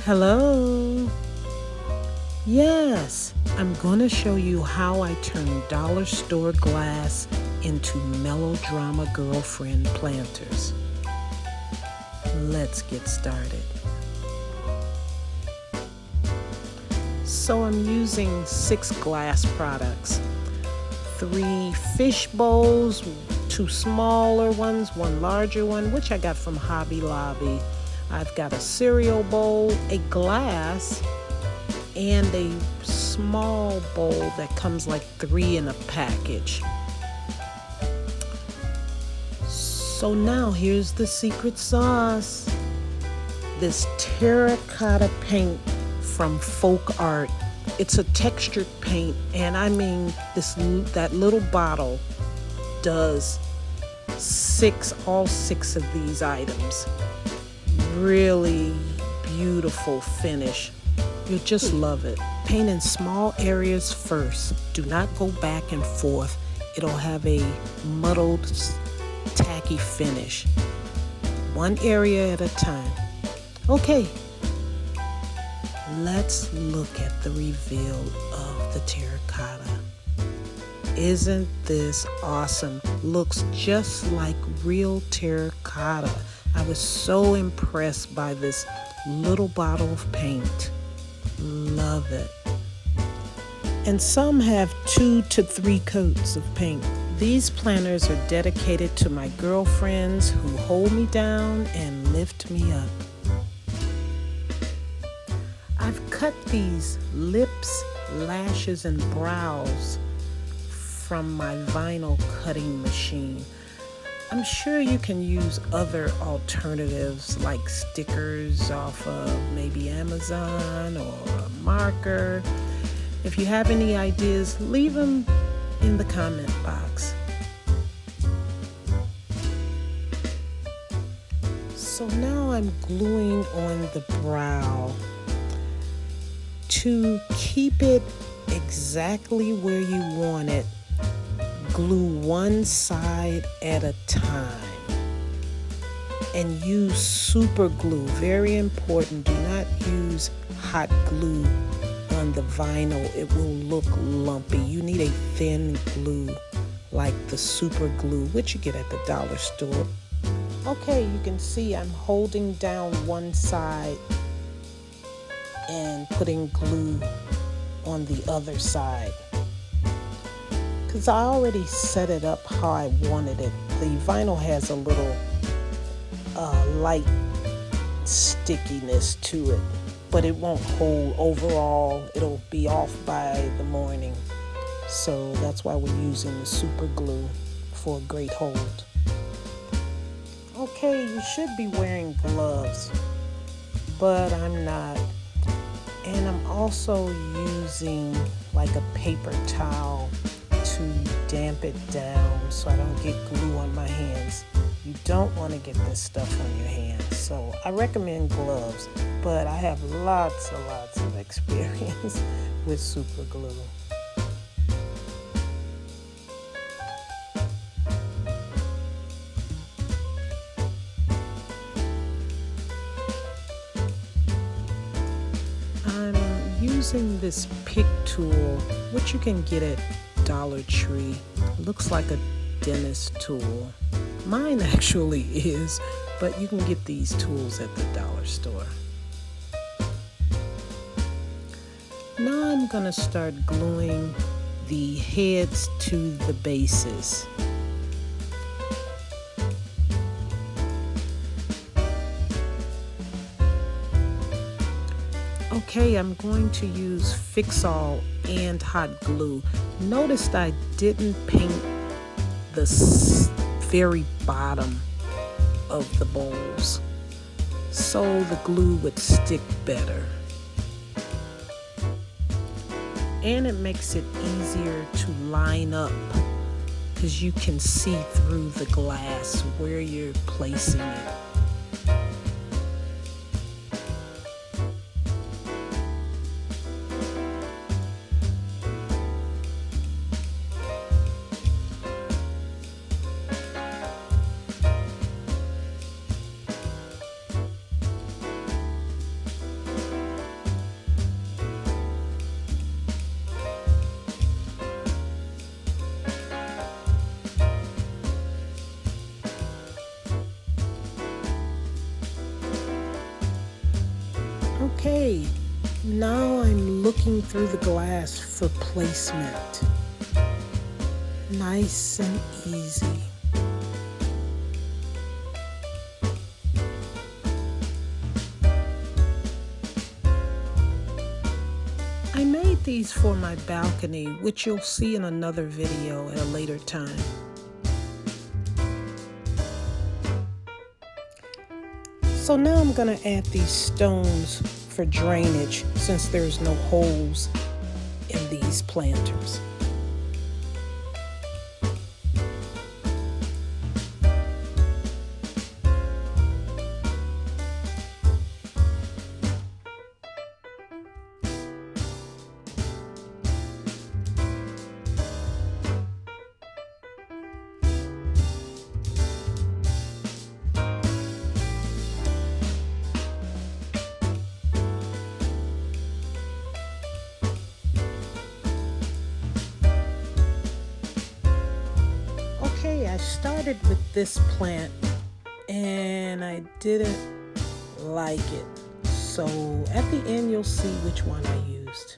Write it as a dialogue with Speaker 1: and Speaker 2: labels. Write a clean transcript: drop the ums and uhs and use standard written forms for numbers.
Speaker 1: Hello. Yes, I'm going to show you how I turn dollar store glass into melodrama girlfriend planters. Let's get started. So I'm using 6 glass products. 3 fish bowls, 2 smaller ones, 1 larger one, which I got from Hobby Lobby. I've got a cereal bowl, a glass, and a small bowl that comes like 3 in a package. So now here's the secret sauce. This Terra Cotta paint from Folk Art. It's a textured paint, and I mean that little bottle does all six of these items. Really beautiful finish. You'll just love it. Paint in small areas first. Do not go back and forth. It'll have a muddled, tacky finish. One area at a time. Okay, let's look at the reveal of the terracotta. Isn't this awesome? Looks just like real terracotta. I was so impressed by this little bottle of paint. Love it. And some have 2 to 3 coats of paint. These planters are dedicated to my girlfriends who hold me down and lift me up. I've cut these lips, lashes, and brows from my vinyl cutting machine. I'm sure you can use other alternatives like stickers off of maybe Amazon or a marker. If you have any ideas, leave them in the comment box. So now I'm gluing on the brow. To keep it exactly where you want it, glue one side at a time. And use super glue, very important. Do not use hot glue on the vinyl. It will look lumpy. You need a thin glue like the super glue, which you get at the dollar store. Okay, you can see I'm holding down one side and putting glue on the other side. Because I already set it up how I wanted it. The vinyl has a little light stickiness to it, but it won't hold overall. It'll be off by the morning. So that's why we're using the super glue for a great hold. Okay, you should be wearing gloves, but I'm not. And I'm also using like a paper towel to damp it down so I don't get glue on my hands. You don't want to get this stuff on your hands. So I recommend gloves, but I have lots of experience with super glue. I'm using this pick tool, which you can get at DollarTree. Looks like a dentist tool. Mine actually is, but you can get these tools at the dollar store. Now I'm going to start gluing the heads to the bases. Okay, I'm going to use Fix-All and hot glue. Noticed I didn't paint the very bottom of the bowls, so the glue would stick better. And it makes it easier to line up because you can see through the glass where you're placing it. Okay, now I'm looking through the glass for placement. Nice and easy. I made these for my balcony, which you'll see in another video at a later time. So now I'm going to add these stones for drainage since there's no holes in these planters. Okay, I started with this plant and I didn't like it. So at the end you'll see which one I used.